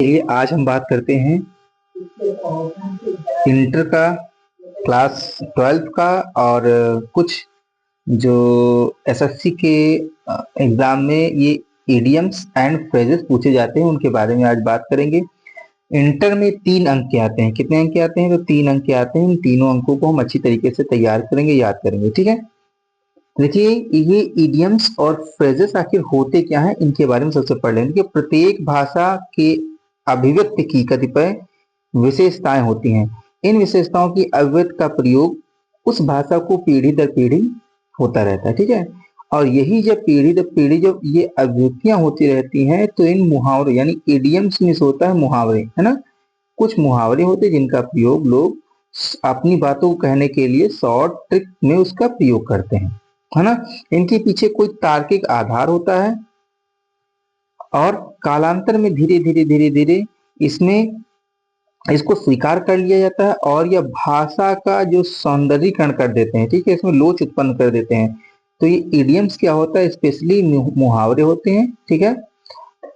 चलिए आज हम बात करते हैं इंटर का, क्लास 12 का और कुछ जो एसएससी के एग्जाम में ये इडियम्स एंड फ्रेजेस पूछे जाते हैं उनके बारे में आज बात करेंगे। इंटर में 3 अंक के आते हैं। कितने अंक के आते हैं? तो 3 अंक के आते हैं। इन तीनों अंकों को हम अच्छी तरीके से तैयार करेंगे, याद करेंगे। ठीक है, देखिए ये इडियम्स और फ्रेजेस आखिर होते क्या हैं, इनके बारे में सबसे पढ़ लेंगे। प्रत्येक भाषा के अभिव्यक्ति की कतिपय विशेषताएं होती हैं। इन विशेषताओं की अभिव्यक्ति का प्रयोग उस भाषा को पीढ़ी दर पीढ़ी होता रहता है। ठीक है, और यही जब पीढ़ी दर पीढ़ी जब ये अभिव्यक्तियां होती रहती हैं तो इन मुहावरे यानी इडियम्स में होता है मुहावरे, है ना। कुछ मुहावरे होते हैं जिनका प्रयोग लोग अपनी बातों को कहने के लिए शॉर्ट ट्रिक में उसका प्रयोग करते हैं, है ना। इनके पीछे कोई तार्किक आधार होता है और कालांतर में धीरे धीरे धीरे धीरे इसमें इसको स्वीकार कर लिया जाता है और यह भाषा का जो सौंदर्यीकरण कर देते हैं। ठीक है, इसमें लोच उत्पन्न कर देते हैं। तो ये इडियम्स क्या होता है? स्पेशली मुहावरे होते हैं। ठीक है,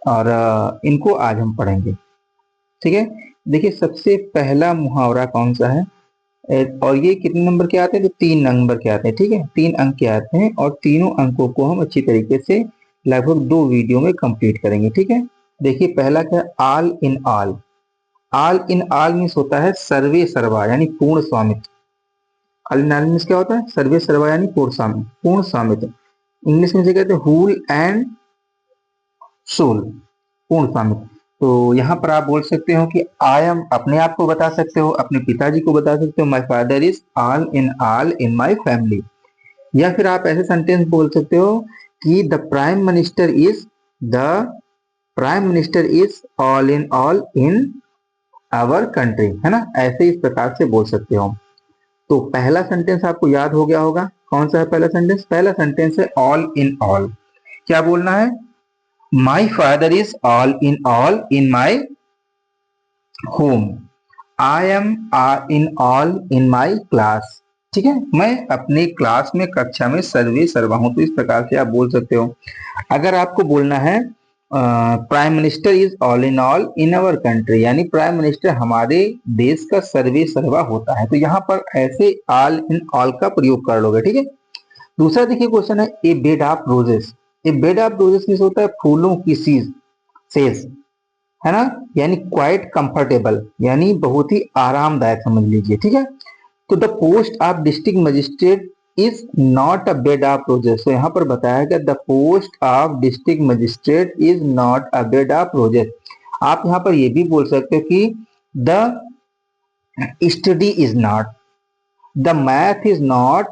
और इनको आज हम पढ़ेंगे। ठीक है, देखिए सबसे पहला मुहावरा कौन सा है और ये कितने नंबर के आते हैं? तो 3 नंबर के आते हैं। ठीक है, 3 अंक के आते हैं और तीनों अंकों को हम अच्छी तरीके से लगभग 2 वीडियो में कंप्लीट करेंगे। ठीक है, देखिए पहला क्या है? All in all. All in all means होता है सर्वे सर्वा यानी पूर्ण स्वामित्व। ऑल इन ऑल मीन्स क्या होता है? सर्वे सर्वा यानी पूर्ण स्वामित्व। इंग्लिश में से कहते हैं हुल एंड सोल, पूर्ण स्वामित्व। तो यहाँ पर आप बोल सकते हो कि आई एम, अपने आप को बता सकते हो, अपने पिताजी को बता सकते हो, my father is all in my family. या फिर आप ऐसे सेंटेंस बोल सकते हो कि the prime minister is all in our country, है ना। ऐसे इस प्रकार से बोल सकते हो। तो पहला सेंटेंस आपको याद हो गया होगा। कौन सा है पहला सेंटेंस? पहला सेंटेंस है ऑल इन ऑल। क्या बोलना है? माई father is all in my home. I am in all in my class. ठीक है, मैं अपनी क्लास में, कक्षा में सर्वे सर्वा हूं। तो इस प्रकार से आप बोल सकते हो। अगर आपको बोलना है prime minister is all in our country, यानी प्राइम मिनिस्टर हमारे देश का सर्वे सर्वा होता है, तो यहाँ पर ऐसे ऑल इन ऑल का प्रयोग कर लोगे। ठीक है, दूसरा देखिए क्वेश्चन है a bed of roses. A bed of roses किस होता है? फूलों की सेज, है ना, यानी क्वाइट कंफर्टेबल, यानी बहुत ही आरामदायक समझ लीजिए। ठीक है, तो the post of district magistrate is not a bed of roses. तो यहाँ पर बताया गया the post of district magistrate is not a bed of roses. आप यहाँ पर ये भी बोल सकते हो कि the study is not, the math is not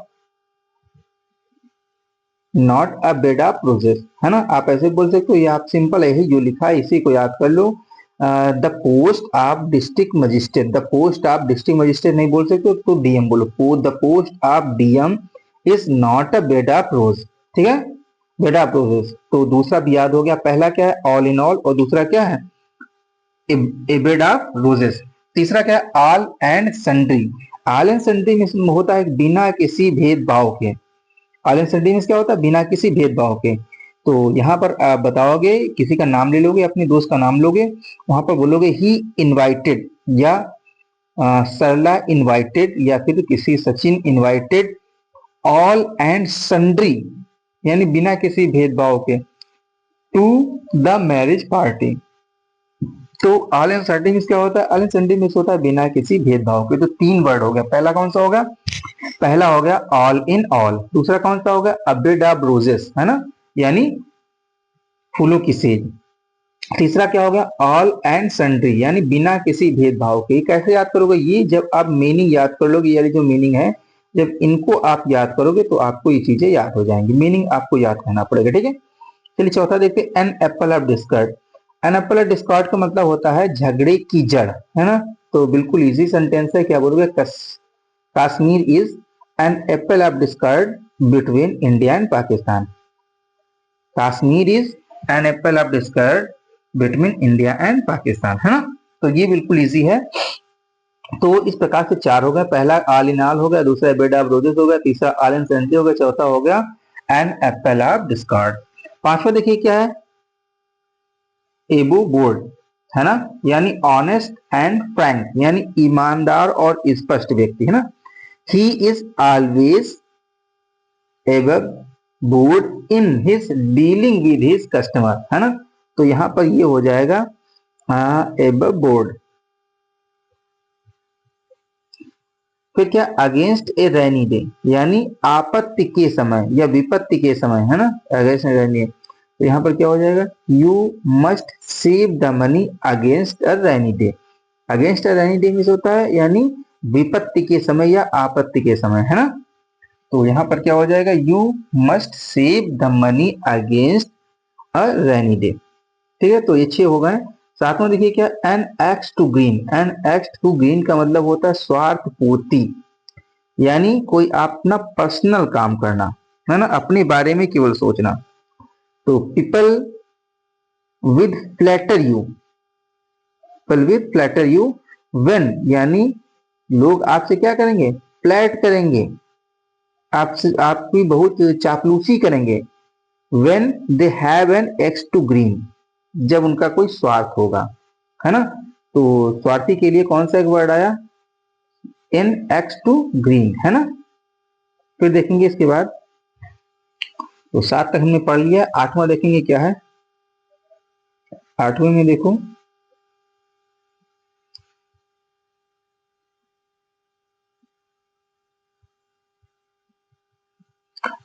a bed of roses, है ना। आप ऐसे बोल सकते हो। ये आप सिंपल है, जो लिखा है इसी को याद कर लो। The post of district magistrate, the post of district magistrate नहीं बोल सकते तो डीएम बोलो। The post of DM is not a bed of rose. ठीक है, बेड ऑफ रोजेस। तो दूसरा भी याद हो गया। पहला क्या है? ऑल इन ऑल, और दूसरा क्या है? A bed of roses. तीसरा क्या है? All and sundry. All and sundry में होता है बिना किसी भेदभाव के। ऑल एंड सन्ड्री में क्या होता है? बिना किसी भेदभाव के। तो यहाँ पर आप बताओगे, किसी का नाम ले लोगे, अपने दोस्त का नाम लोगे, वहां पर बोलोगे ही इनवाइटेड, या सरला इनवाइटेड, या फिर किसी Sachin invited all and sundry, यानी बिना किसी भेदभाव के, टू द मैरिज पार्टी। तो ऑल एंड सन्ड्री में क्या होता है? ऑल एंड सन्ड्री में होता है बिना किसी भेदभाव के। तो 3 वर्ड हो गया। पहला कौन सा होगा? पहला हो गया ऑल इन ऑल। दूसरा कौन सा होगा? अ बेड ऑफ रोजेस, है ना, यानी फूलों की सेज। तीसरा क्या होगा? ऑल एंड सन्ड्री, यानी बिना किसी भेदभाव के। कैसे याद करोगे? ये जब आप मीनिंग याद कर लोगे, यानी जो मीनिंग है, जब इनको आप याद करोगे तो आपको ये चीजें याद हो जाएंगी। मीनिंग आपको याद करना पड़ेगा। ठीक है, चलिए चौथा देखते हैं। An apple of discord. An apple of discord का मतलब होता है झगड़े की जड़, है ना। तो बिल्कुल इजी सेंटेंस है। क्या बोलोगे? Kashmir is an apple of discard between India and Pakistan. Kashmir is an apple of discard between India and Pakistan, है ना। तो ये बिल्कुल इजी है। तो इस प्रकार से 4 हो गए। पहला ऑल इन ऑल हो गया, दूसरा बेड ऑफ रोजेस हो गया, तीसरा ऑल एंड सन्ड्री हो गया, चौथा हो गया एन एप्पल ऑफ डिस्कार्ड। पांचवा देखिए क्या है? एबो बोर्ड। है ना, यानी ऑनेस्ट एंड फ्रैंक, यानी ईमानदार और स्पष्ट व्यक्ति, है ना। He is always ever board in his dealing with his customer, है ना। तो यहां पर ये हो जाएगा एवर बोर्ड। फिर क्या, अगेंस्ट ए रेनी डे, यानी आपत्ति के समय या विपत्ति के समय, है ना, अगेंस्ट ए रेनी डे। तो यहाँ पर क्या हो जाएगा, you must save the money against a rainy day. Against a rainy day means होता है यानी विपत्ति के समय या आपत्ति के समय, है ना। तो यहाँ पर क्या हो जाएगा, you must save the money against a rainy day. ठीक है, तो ये 6 हो गए। साथ में देखिए क्या, an axe to grind. An axe to grind का मतलब होता है स्वार्थ पूर्ति, यानी कोई अपना पर्सनल काम करना, है ना, अपने बारे में केवल सोचना। तो people with flatter you, people with flatter you when, यानी लोग आपसे क्या करेंगे, फ्लैट करेंगे, आपसे आपकी बहुत चापलूसी करेंगे। When they have an axe to grind, जब उनका कोई स्वार्थ होगा, है ना। तो स्वार्थी के लिए कौन सा एक वर्ड आया, एन एक्स टू ग्रीन, है ना। फिर देखेंगे इसके बाद, तो 7 तक हमने पढ़ लिया। 8वां देखेंगे क्या है। 8वें में देखो,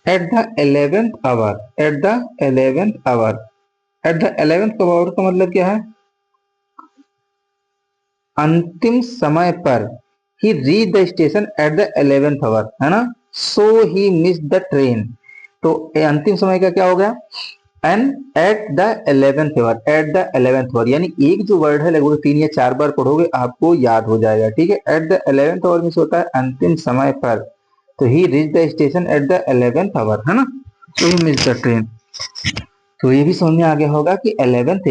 at the 11th hour. At the 11th hour, at the 11th hour का मतलब क्या है, अंतिम समय पर। He reach the station at the 11th hour, है ना, so he miss the train. तो अंतिम समय का क्या हो गया, and at the 11th hour. At the 11th hour यानी एक जो वर्ड है लगभग 3 या 4 बार पढ़ोगे आपको याद हो जाएगा, ठीक है। At the 11th hour means होता है अंतिम समय पर। तो he reach the station at the 11th hour, है ना, so he miss the train. तो ये भी समझ में आ गया होगा कि 11th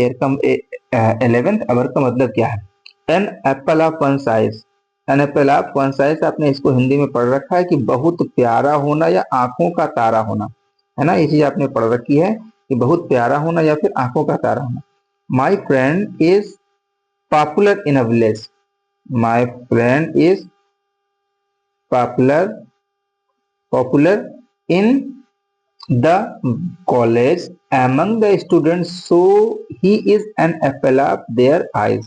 आवर का मतलब क्या है। An apple of one's eye. An apple of one's eye, आपने इसको हिंदी में पढ़ रखा है कि बहुत प्यारा होना या आंखों का तारा होना, है ना, ये चीज आपने पढ़ रखी है कि बहुत प्यारा होना या फिर आंखों का तारा होना। माई friend is popular in a village. My friend is popular popular in the college among the students, so he is an apple of their eyes।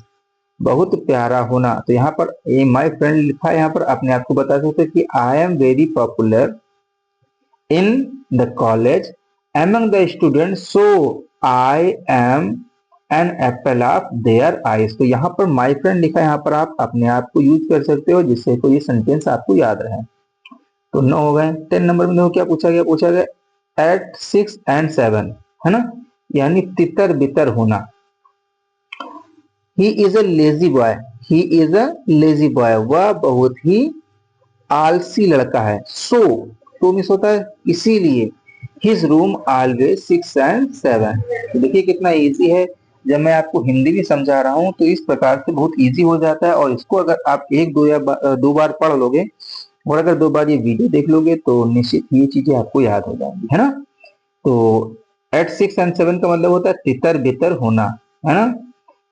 बहुत प्यारा होना, तो यहाँ पर ये माई फ्रेंड लिखा है, यहाँ पर अपने आप को बता सकते हैं कि I am very popular in the college among the students, so I am an apple of their eyes। तो यहाँ पर माई फ्रेंड लिखा है, यहाँ पर आप अपने आप को यूज कर सकते हो जिससे कोई ये सेंटेंस आपको याद रहे। तो 9 हो गए। 10 नंबर में देखो क्या पूछा गया, पूछा गया एट 6 and 7, है ना, यानी तितर बितर होना। He is a lazy boy. He is a lazy boy, वह बहुत ही आलसी लड़का है। सो मिस होता है इसीलिए। His room always 6 and 7। तो देखिए कितना इजी है, जब मैं आपको हिंदी भी समझा रहा हूं तो इस प्रकार से बहुत इजी हो जाता है। और इसको अगर आप एक दो या दो बार पढ़ लोगे और अगर 2 बार ये वीडियो देख लोगे तो निश्चित ये चीजें आपको याद हो जाएंगी, है ना। तो एट 6 and 7 का मतलब होता है तितर बितर होना, है ना,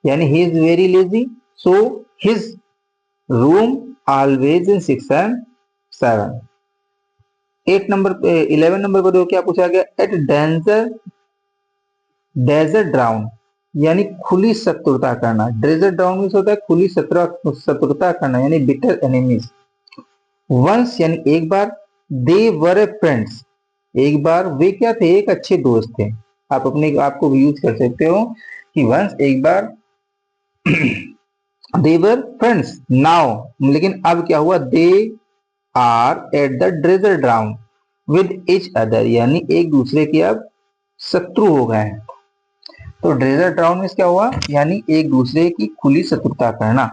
यानी he is very lazy, so his room always in 6 and 7। 8 number पे 11 नंबर पर देखो क्या पूछा गया, एट डेंजर डेजर्ट ड्राउन, यानी खुली शत्रुता करना। डेजर्ट ड्राउन मीन्स होता है खुली शत्रुता करना, यानी बिटर एनिमीज। वंस यानी एक बार, दे वर फ्रेंड्स, एक बार वे क्या थे, एक अच्छे दोस्त थे। आप अपने आप को भी यूज कर सकते हो कि वंस एक बार, दे वर फ्रेंड्स नाउ, लेकिन अब क्या हुआ, they are at the daggers drawn with each other, यानी एक दूसरे के अब शत्रु हो गए हैं। तो ड्रेजर ड्राउन में क्या हुआ, यानी एक दूसरे की खुली शत्रुता करना।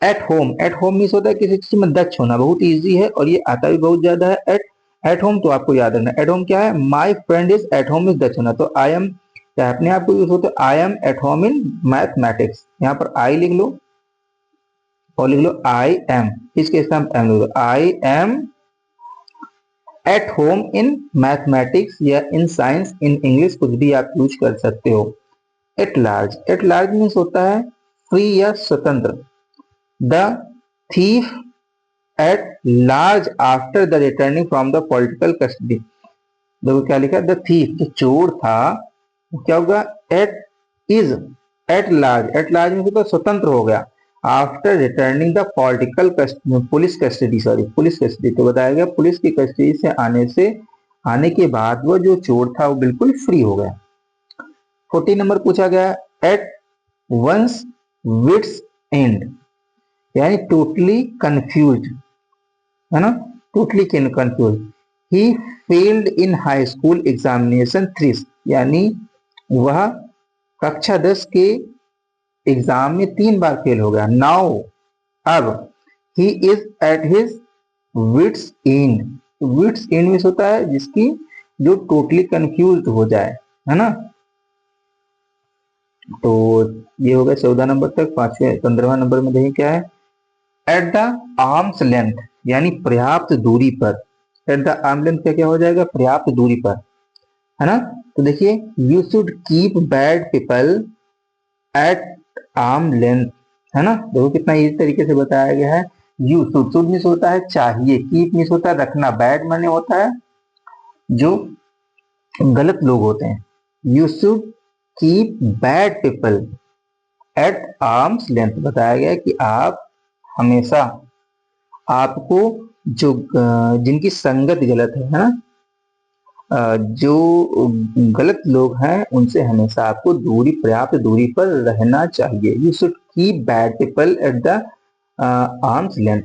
At home, at home means होता है किसी चीज में दक्ष होना, बहुत इजी है और ये आता भी बहुत ज्यादा है। एट एट होम तो आपको याद रखना, एट होम क्या है, my friend is at home is दक्ष होना। तो आई एम क्या अपने आप को यूज होता है, आई am at home in mathematics. यहाँ पर आई लिख लो और लिख लो आई एम, इसके साथ एम लिख लो, I am at home in mathematics या इन साइंस इन इंग्लिश, कुछ भी आप यूज कर सकते हो। At large, at large means होता है फ्री या स्वतंत्र। The thief at large after the returning from the political custody. देखो क्या लिखा है, द थीफ जो चोर था क्या होगा, एट इज एट लार्ज में तो स्वतंत्र हो गया, after returning the political police custody, sorry police custody, तो बताया गया पुलिस की कस्टडी से आने के बाद वो जो चोर था वो बिल्कुल फ्री हो गया। 14 नंबर पूछा गया, एट वंस विट्स एंड, यानी टोटली कंफ्यूज, है ना, totally confuse. He failed in high school examination 3, यानी वह कक्षा 10 के एग्जाम में 3 बार फेल हो गया। नाउ अब he is at his wits end, wits end में होता है जिसकी जो टोटली कंफ्यूज हो जाए, है ना। तो ये हो गया 14 नंबर तक। 15वां नंबर में देखिए क्या है, एट द आर्म्स लेंथ, यानी पर्याप्त दूरी पर। एट द आर्म लेंथ क्या क्या हो जाएगा, पर्याप्त दूरी पर, है ना। तो देखिए, you should keep bad people at arm length, है ना। देखो कितना इजी तरीके से बताया गया है। यू शुड मिस होता है चाहिए, कीप मिस होता है रखना, बैड माने होता है जो गलत लोग होते हैं। You should keep bad people at arms length, बताया गया कि आप हमेशा, आपको जो जिनकी संगत गलत है ना, जो गलत लोग हैं उनसे हमेशा आपको दूरी, पर्याप्त दूरी पर रहना चाहिए। You should keep bad people at the arms length.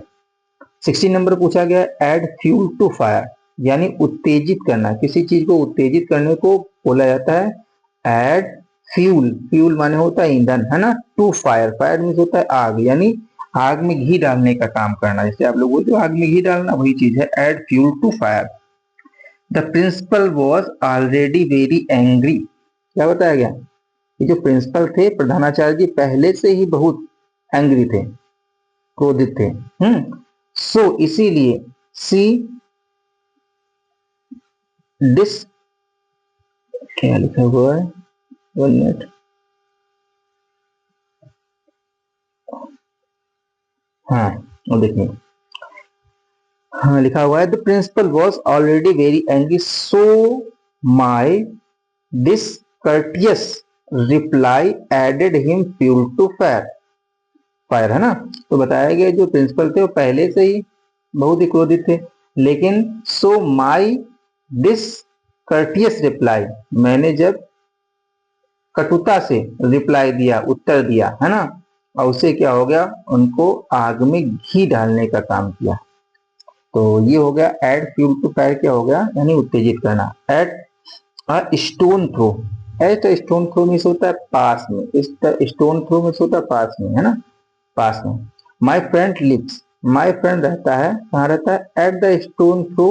16 number पूछा गया, एड फ्यूल टू फायर, यानी उत्तेजित करना, किसी चीज को उत्तेजित करने को बोला जाता है एड फ्यूल। फ्यूल माने होता है ईंधन, है ना, टू फायर, फायर मीन्स होता है आग, यानी आग में घी डालने का काम करना। जैसे आप लोग बोलते हो आग में घी डालना, वही चीज है add fuel to fire. The principal was already very angry, क्या बताया गया, ये जो प्रिंसिपल थे प्रधानाचार्य जी पहले से ही बहुत एंग्री थे, क्रोधित थे। सो इसीलिए सी डिस, क्या लिखा हुआ है, 1 मिनट, हाँ और देखिए, हाँ लिखा हुआ है, the principal was already very angry so my discourteous reply added him fuel to fire. Fire, है ना। तो बताया गया जो प्रिंसिपल थे वो पहले से ही बहुत ही क्रोधित थे, लेकिन सो माई डिसकर्टियस रिप्लाई, मैंने जब कटुता से रिप्लाई दिया, उत्तर दिया, है ना, और उससे क्या हो गया, उनको आग में घी डालने का काम किया। तो ये हो गया एड फ्यूल टू फायर, क्या हो गया, यानी उत्तेजित करना। At a stone throw, at stone throw means होता है पास में, इस स्टोन थ्रो मीन्स होता है पास में, है ना, पास में। My friend lives, my friend रहता है, कहाँ रहता है, at the stone throw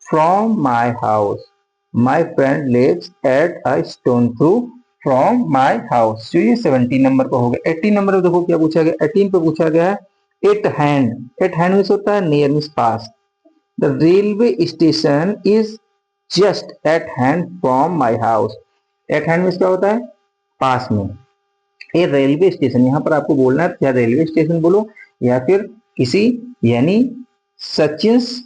from my house. My friend lives at a stone throw from my house. जो ये 17 नंबर पर हो गया। 18 नंबर पर देखो क्या पूछा गया, 18 पे पूछा गया है eight hand, eight hand means होता है near means pass. The railway station is just eight hand from my house. Eight hand means क्या होता है, पास में। ये रेलवे स्टेशन, यहाँ पर आपको बोलना है या रेलवे स्टेशन बोलो या फिर किसी, यानी Sachin's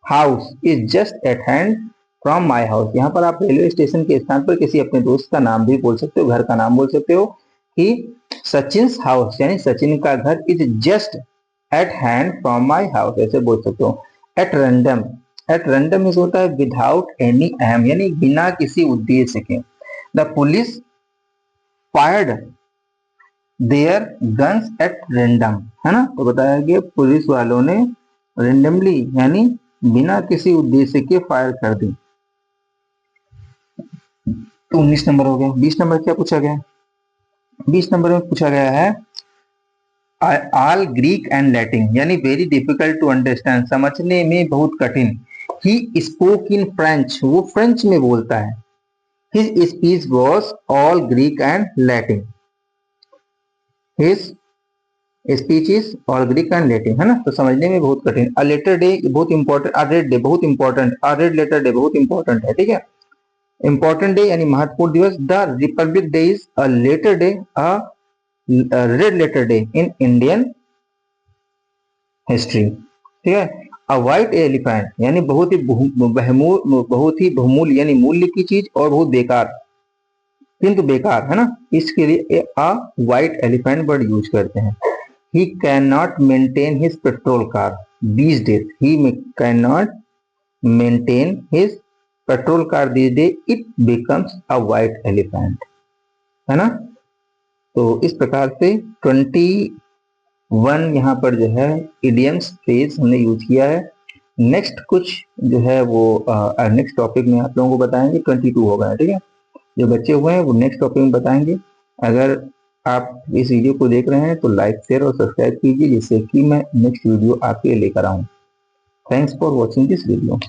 house is just eight hand from my house. यहाँ पर आप रेलवे स्टेशन के स्थान पर किसी अपने दोस्त का नाम भी बोल सकते हो, घर का नाम बोल सकते हो कि सचिन्स हाउस, यानी सचिन का घर is just eight hand from my house, ऐसे बोल सकते हो। At random, at random means होता है विदाउट एनी एम, यानी बिना किसी उद्देश्य के। The police fired their guns at random, है ना। तो बताया गया पुलिस वालों ने रेंडमली, यानी बिना किसी उद्देश्य के फायर कर दी। तो 19 नंबर हो गया। 20 नंबर क्या पूछा गया, 20 नंबर में पूछा गया है ऑल ग्रीक एंड लैटिन, यानी वेरी डिफिकल्ट टू अंडरस्टैंड, समझने में बहुत कठिन। ही स्पोक इन फ्रेंच, वो फ्रेंच में बोलता है। His speech was all Greek and Latin, his speech is all Greek and Latin, है ना। तो समझने में बहुत कठिन। अ लेटर डे बहुत इंपॉर्टेंट, अ रेड डे बहुत इंपॉर्टेंट, अ रेड लेटर डे बहुत इंपॉर्टेंट है, ठीक है। इंपॉर्टेंट डे यानी महत्वपूर्ण दिवस। The republic day is a letter day, a red letter day in Indian history. ठीक है। अ व्हाइट एलिफेंट यानी बहुत ही बहुमूल्य यानी मूल्य की चीज और बहुत बेकार, किंतु बेकार है ना, इसके लिए अ व्हाइट एलिफेंट वर्ड यूज करते हैं। He can not maintain his petrol car these days, he can not maintain his petrol car these day, it becomes a white elephant, है ना। तो इस प्रकार से 21 यहाँ पर जो है इडियम्स फ्रेज हमने यूज किया है। नेक्स्ट कुछ जो है वो नेक्स्ट टॉपिक में आप लोगों को बताएंगे। 22 हो गया, ठीक है। जो बच्चे हुए हैं वो नेक्स्ट टॉपिक में बताएंगे। अगर आप इस वीडियो को देख रहे हैं तो लाइक शेयर और सब्सक्राइब कीजिए, जिससे कि मैं नेक्स्ट वीडियो आपके लिए लेकर आऊँ। Thanks for watching this video.